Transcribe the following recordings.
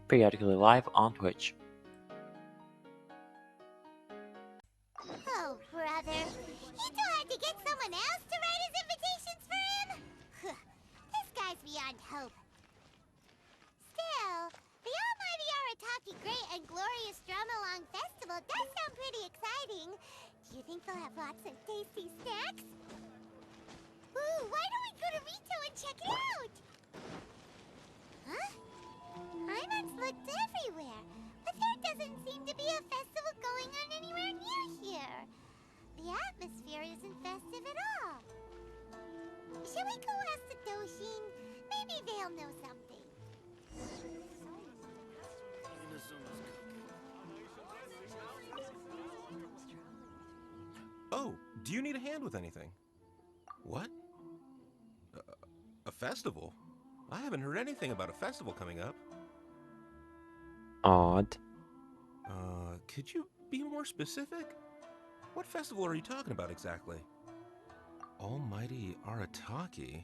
periodically live on Twitch. Oh, brother. He tried to get someone else to write his invitations for him? This guy's beyond hope. Still, the Almighty Arataki Great and Glorious Drama-Long Festival does sound pretty exciting. Do you think they'll have lots of tasty snacks? Ooh, why don't we go to Rito and check it out? Huh? Paimons looked everywhere, but there doesn't seem to be a festival going on anywhere near here. The atmosphere isn't festive at all. Should we go ask the Doshin? Maybe they'll know something. Oh, do you need a hand with anything? What? A festival? I haven't heard anything about a festival coming up. Odd. Could you be more specific? What festival are you talking about exactly? Almighty Arataki?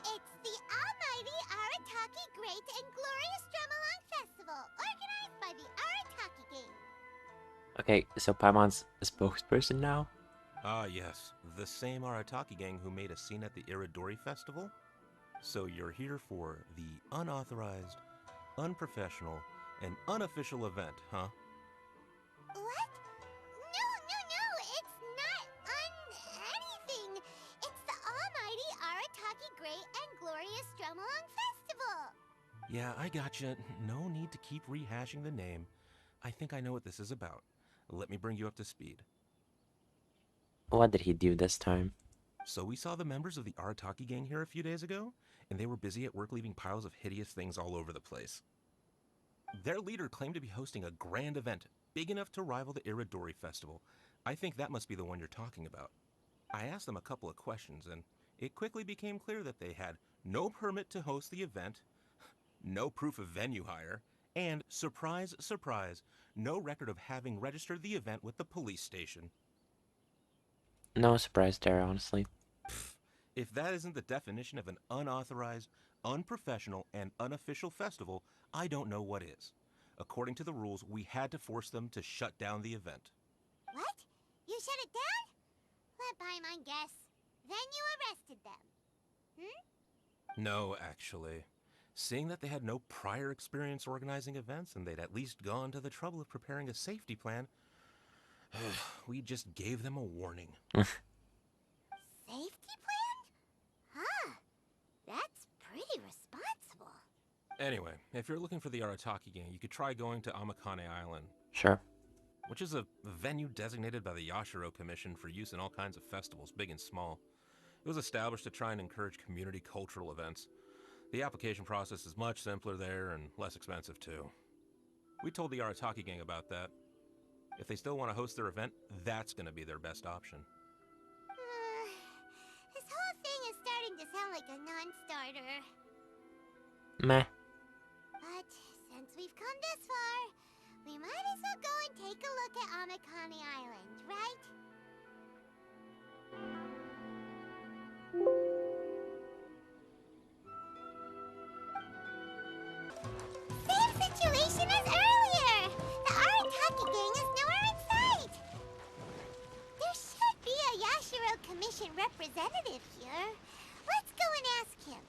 It's the Almighty Arataki Great and Glorious Drama-Long Festival, organized by the Arataki Gang. Okay, so Paimon's a spokesperson now? Ah, yes. The same Arataki gang who made a scene at the Iridori Festival? So you're here for the unauthorized, unprofessional, and unofficial event, huh? What? No, it's not anything. It's the Almighty Arataki Great and Glorious Drama-Long Festival. Yeah, I gotcha. No need to keep rehashing the name. I think I know what this is about. Let me bring you up to speed. What did he do this time? So we saw the members of the Arataki gang here a few days ago, and they were busy at work leaving piles of hideous things all over the place. Their leader claimed to be hosting a grand event, big enough to rival the Iridori Festival. I think that must be the one you're talking about. I asked them a couple of questions, and it quickly became clear that they had no permit to host the event, no proof of venue hire, and, surprise, surprise, no record of having registered the event with the police station. No surprise there, honestly. If that isn't the definition of an unauthorized, unprofessional, and unofficial festival, I don't know what is. According to the rules, we had to force them to shut down the event. What? You shut it down? Let Paimon guess. Then you arrested them. No, actually. Seeing that they had no prior experience organizing events and they'd at least gone to the trouble of preparing a safety plan, we just gave them a warning. Safety plan? Huh. That's pretty responsible. Anyway, if you're looking for the Arataki gang, you could try going to Amakane Island, Sure. which is a venue designated by the Yashiro Commission for use in all kinds of festivals, big and small. It was established to try and encourage community cultural events. The application process is much simpler there and less expensive too. We told the Arataki gang about that. If they still want to host their event, that's going to be their best option. This whole thing is starting to sound like a non-starter. Meh. But since we've come this far, we might as well go and take a look at Amakane Island, right? Same situation as earlier! The Arataki gang is nowhere in sight! There should be a Yashiro Commission representative here. Let's go and ask him.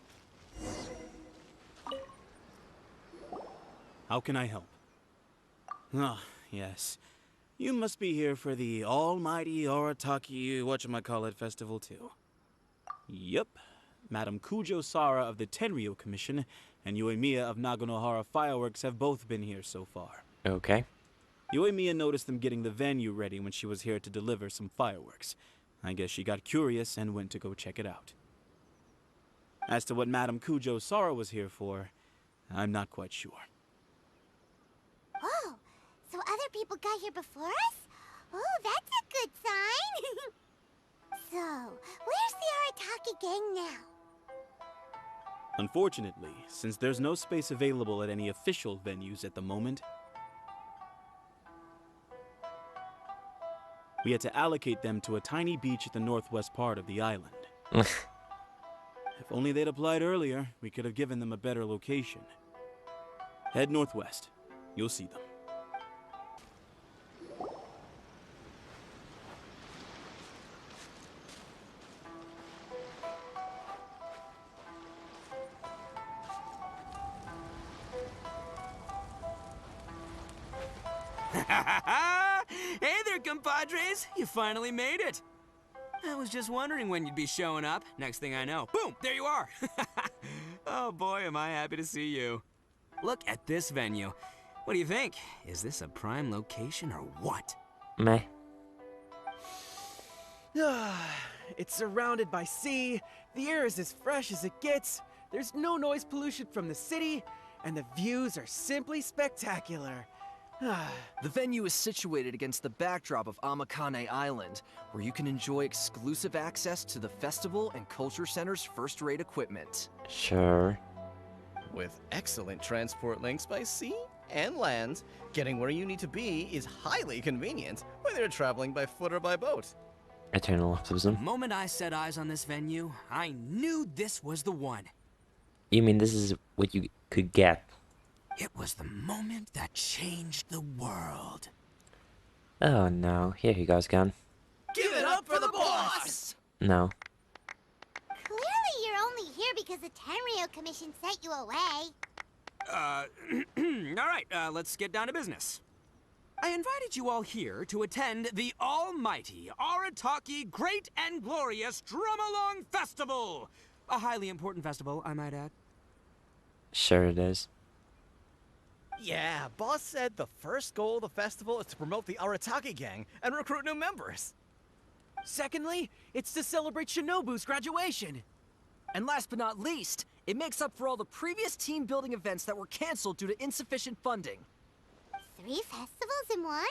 How can I help? Ah, yes. You must be here for the Almighty Arataki whatchamacallit festival too. Yep. Madam Kujo Sara of the Tenryo Commission and Yoimiya of Naganohara Fireworks have both been here so far. Okay. Yoimiya noticed them getting the venue ready when she was here to deliver some fireworks. I guess she got curious and went to go check it out. As to what Madam Kujo Sara was here for, I'm not quite sure. Oh, so other people got here before us? Oh, that's a good sign. So, where's the Arataki gang now? Unfortunately, since there's no space available at any official venues at the moment, We had to allocate them to a tiny beach at the northwest part of the island. If only they'd applied earlier, we could have given them a better location. Head northwest. You'll see them. Hey there, compadres! You finally made it! I was just wondering when you'd be showing up. Next thing I know, boom, there you are! Oh boy, am I happy to see you. Look at this venue. What do you think? Is this a prime location or what? Meh. It's surrounded by sea, the air is as fresh as it gets, there's no noise pollution from the city, and the views are simply spectacular. The venue is situated against the backdrop of Amakane Island, where you can enjoy exclusive access to the festival and culture center's first-rate equipment. Sure. With excellent transport links by sea and land, getting where you need to be is highly convenient, whether you're traveling by foot or by boat. Eternal The optimism. moment I set eyes on this venue, I knew this was the one. You mean this is what you could get? It was the moment that changed the world. Oh no, here he goes again. Give it up for the boss! No. Clearly you're only here because the Tenryo Commission sent you away. Alright, let's get down to business. I invited you all here to attend the almighty Arataki Great and Glorious Drum-Along Festival! A highly important festival, I might add. Sure it is. Yeah, boss said the first goal of the festival is to promote the Arataki gang and recruit new members. Secondly, it's to celebrate Shinobu's graduation. And last but not least, it makes up for all the previous team-building events that were canceled due to insufficient funding. 3 festivals in one?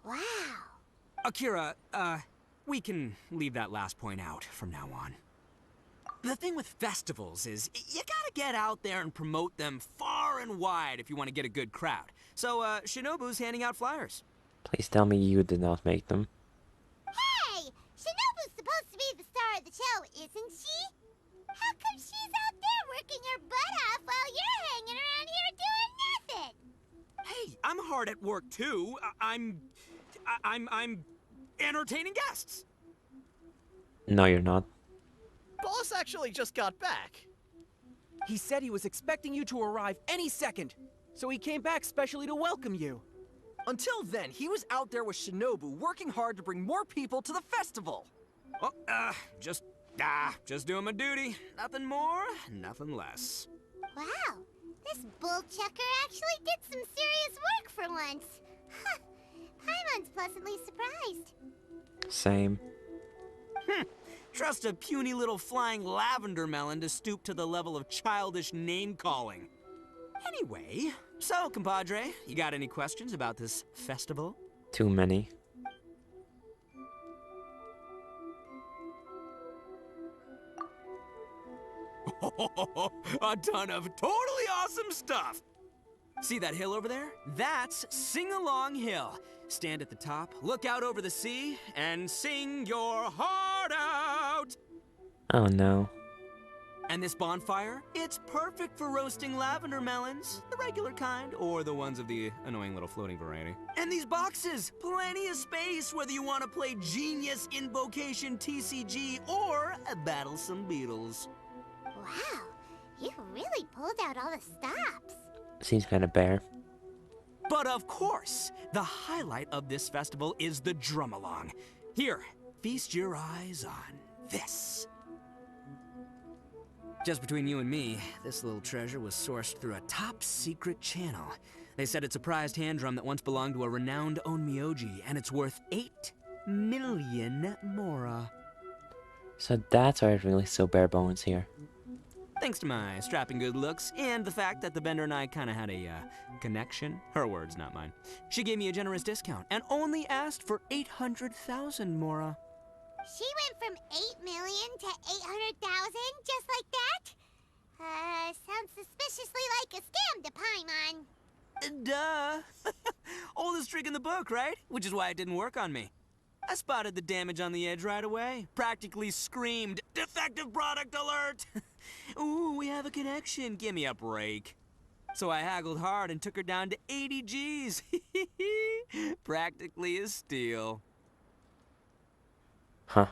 Wow. Akira, we can leave that last point out from now on. The thing with festivals is, you gotta get out there and promote them far and wide if you want to get a good crowd. So, Shinobu's handing out flyers. Please tell me you did not make them. Hey! Shinobu's supposed to be the star of the show, isn't she? How come she's out there working her butt off while you're hanging around here doing nothing? Hey, I'm hard at work too. I'm entertaining guests. No, you're not. Boss actually just got back. He said he was expecting you to arrive any second, so he came back specially to welcome you. Until then, he was out there with Shinobu working hard to bring more people to the festival. Well, just doing my duty. Nothing more, nothing less. Wow, this bullchucker actually did some serious work for once. Huh. Paimon's pleasantly surprised. Same. Trust a puny little flying lavender melon to stoop to the level of childish name-calling. Anyway, so, compadre, you got any questions about this festival? Too many. A ton of totally awesome stuff! See that hill over there? That's Sing-Along Hill. Stand at the top, look out over the sea, and sing your heart out! Oh no. And this bonfire? It's perfect for roasting lavender melons, the regular kind, or the ones of the annoying little floating variety. And these boxes! Plenty of space whether you want to play Genius Invocation TCG or battle some beetles. Wow, you really pulled out all the stops. Seems kind of bare. But of course, the highlight of this festival is the drum-along. Here, feast your eyes on this. Just between you and me, this little treasure was sourced through a top-secret channel. They said it's a prized hand drum that once belonged to a renowned onmyoji, and it's worth 8 million mora. So that's why it's really so bare bones here. Thanks to my strapping good looks and the fact that the vendor and I kind of had a connection. Her words, not mine. She gave me a generous discount and only asked for 800,000 mora. She went from 8 million to 800,000 just like that? Sounds suspiciously like a scam to Paimon. Duh. Oldest trick in the book, right? Which is why it didn't work on me. I spotted the damage on the edge right away. Practically screamed, "Defective product alert!" Ooh, we have a connection. Give me a break. So I haggled hard and took her down to 80 G's. Practically a steal. Huh.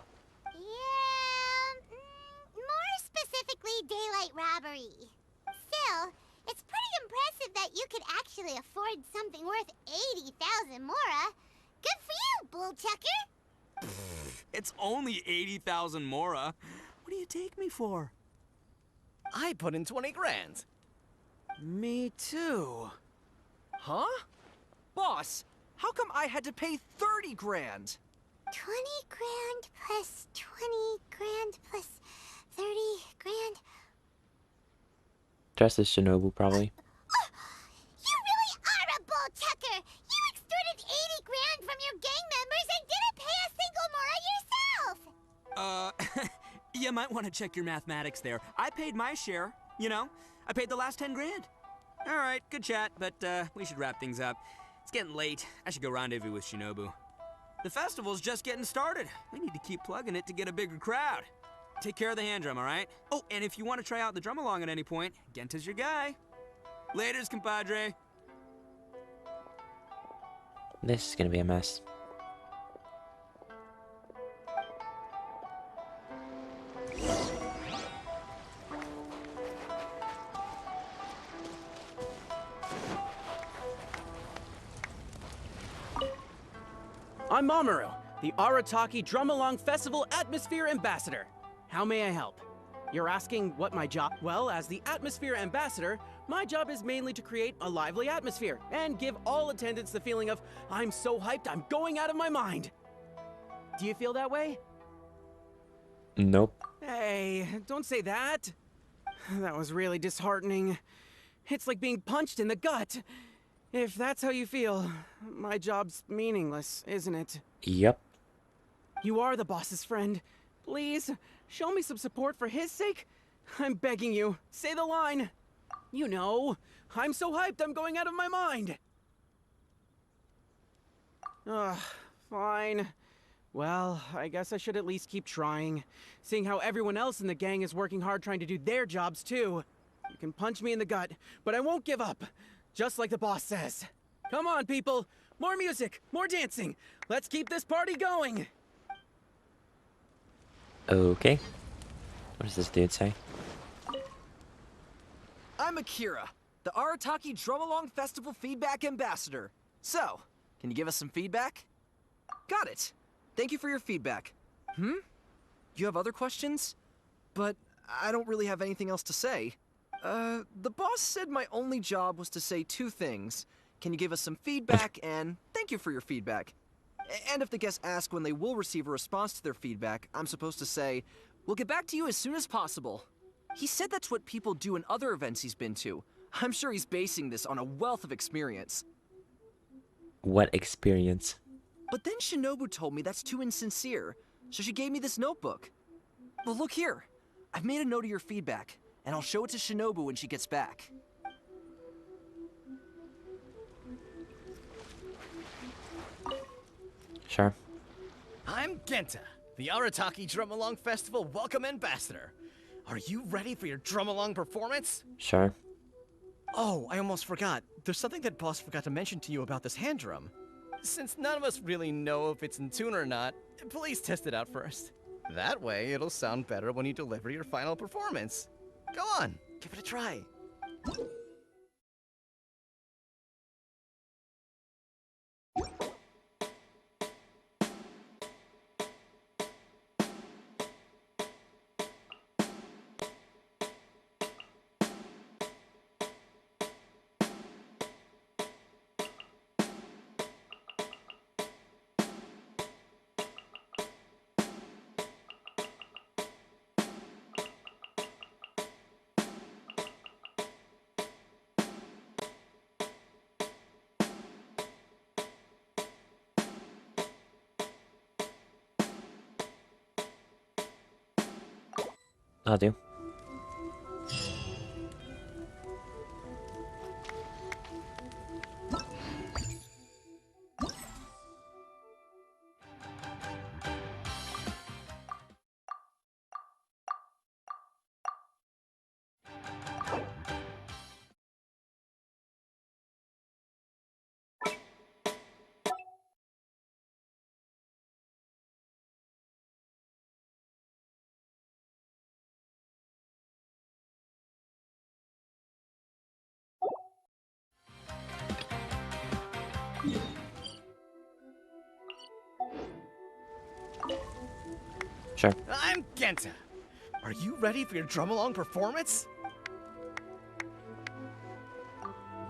Yeah, more specifically, daylight robbery. Still, it's pretty impressive that you could actually afford something worth 80,000 mora. Good for you, bull chucker. It's only 80,000 mora. What do you take me for? I put in 20 grand. Me too. Huh? Boss, how come I had to pay 30 grand? 20 grand plus 20 grand plus 30 grand. Dressed as Shinobu, probably. You really are a bull chucker! You extorted 80 grand from your gang members and didn't pay a single mora yourself! You might want to check your mathematics there. I paid my share, you know? I paid the last 10 grand. All right, good chat, but we should wrap things up. It's getting late. I should go rendezvous with Shinobu. The festival's just getting started. We need to keep plugging it to get a bigger crowd. Take care of the hand drum, all right? Oh, and if you want to try out the drum along at any point, Genta's your guy. Laters, compadre. This is gonna be a mess. I'm Mamoru, the Arataki Drum-Along Festival Atmosphere Ambassador. How may I help? You're asking what my job? Well, as the Atmosphere Ambassador, my job is mainly to create a lively atmosphere and give all attendants the feeling of, I'm so hyped, I'm going out of my mind. Do you feel that way? Nope. Hey, don't say that. That was really disheartening. It's like being punched in the gut. If that's how you feel, my job's meaningless, isn't it? Yep. You are the boss's friend. Please, show me some support for his sake. I'm begging you, say the line. You know, I'm so hyped I'm going out of my mind. Ugh, fine. Well, I guess I should at least keep trying, seeing how everyone else in the gang is working hard trying to do their jobs too. You can punch me in the gut, but I won't give up. Just like the boss says. Come on, people! More music, more dancing! Let's keep this party going! Okay. What does this dude say? I'm Akira, the Arataki Drum-Along Festival Feedback Ambassador. So, can you give us some feedback? Got it. Thank you for your feedback. You have other questions? But I don't really have anything else to say. The boss said my only job was to say two things. Can you give us some feedback, and thank you for your feedback. And if the guests ask when they will receive a response to their feedback, I'm supposed to say, we'll get back to you as soon as possible. He said that's what people do in other events he's been to. I'm sure he's basing this on a wealth of experience. What experience? But then Shinobu told me that's too insincere, so she gave me this notebook. Well, look here. I've made a note of your feedback, and I'll show it to Shinobu when she gets back. Sure. I'm Genta, the Arataki Drum-Along Festival Welcome Ambassador. Are you ready for your drum-along performance? Sure. Oh, I almost forgot. There's something that Boss forgot to mention to you about this hand drum. Since none of us really know if it's in tune or not, please test it out first. That way, it'll sound better when you deliver your final performance. Go on, give it a try. I'll do. Sure. I'm Genta. Are you ready for your drum-along performance?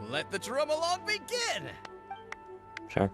Let the drum-along begin! Sure.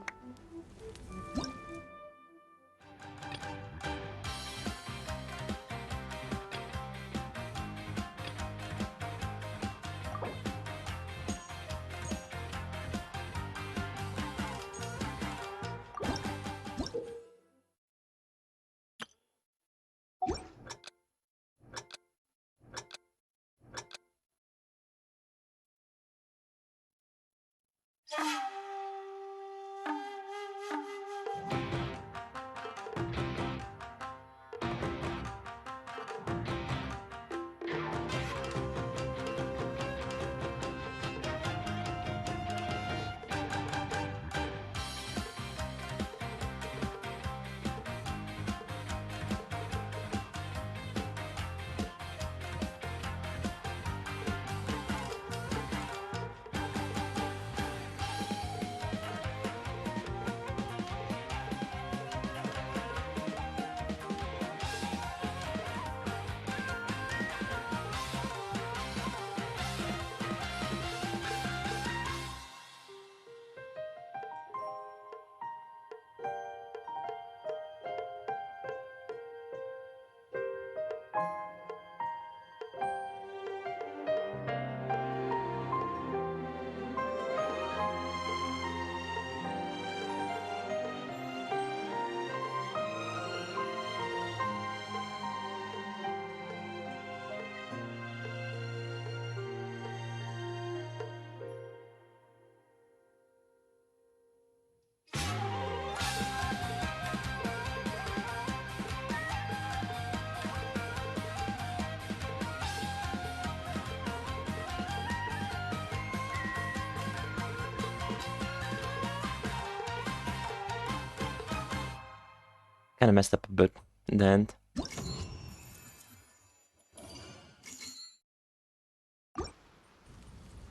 Kind of messed up a bit in the end.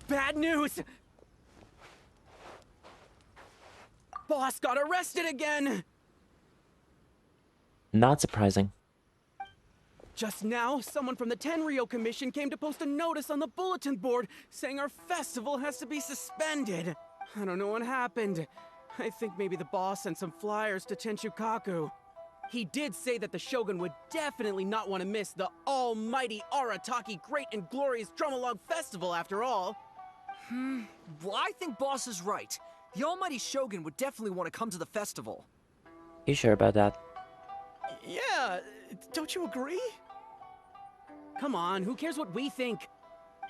Bad news! Boss got arrested again! Not surprising. Just now, someone from the Tenryo Commission came to post a notice on the bulletin board saying our festival has to be suspended. I don't know what happened. I think maybe the boss sent some flyers to Tenshukaku. He did say that the Shogun would definitely not want to miss the almighty Arataki Great and Glorious Drum-Along Festival after all. Well, I think Boss is right. The almighty Shogun would definitely want to come to the festival. You sure about that? Yeah, don't you agree? Come on, who cares what we think?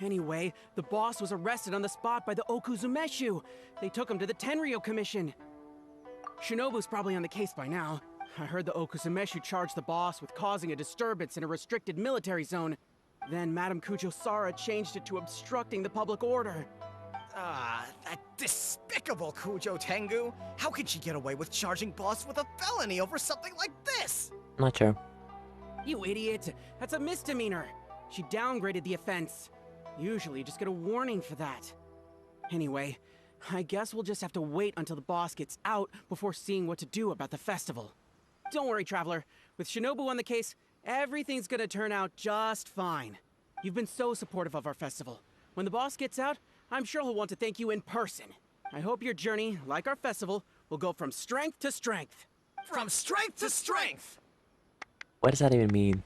Anyway, the boss was arrested on the spot by the Okuzumeshu. They took him to the Tenryo Commission. Shinobu's probably on the case by now. I heard the Okuzumeshu charged the boss with causing a disturbance in a restricted military zone. Then Madame Kujo-Sara changed it to obstructing the public order. Ah, that despicable Kujo Tengu! How could she get away with charging Boss with a felony over something like this? Not sure. You idiot! That's a misdemeanor! She downgraded the offense. Usually you just get a warning for that. Anyway, I guess we'll just have to wait until the boss gets out before seeing what to do about the festival. Don't worry, Traveler. With Shinobu on the case, everything's gonna turn out just fine. You've been so supportive of our festival. When the boss gets out, I'm sure he'll want to thank you in person. I hope your journey, like our festival, will go from strength to strength. From strength to strength! What does that even mean?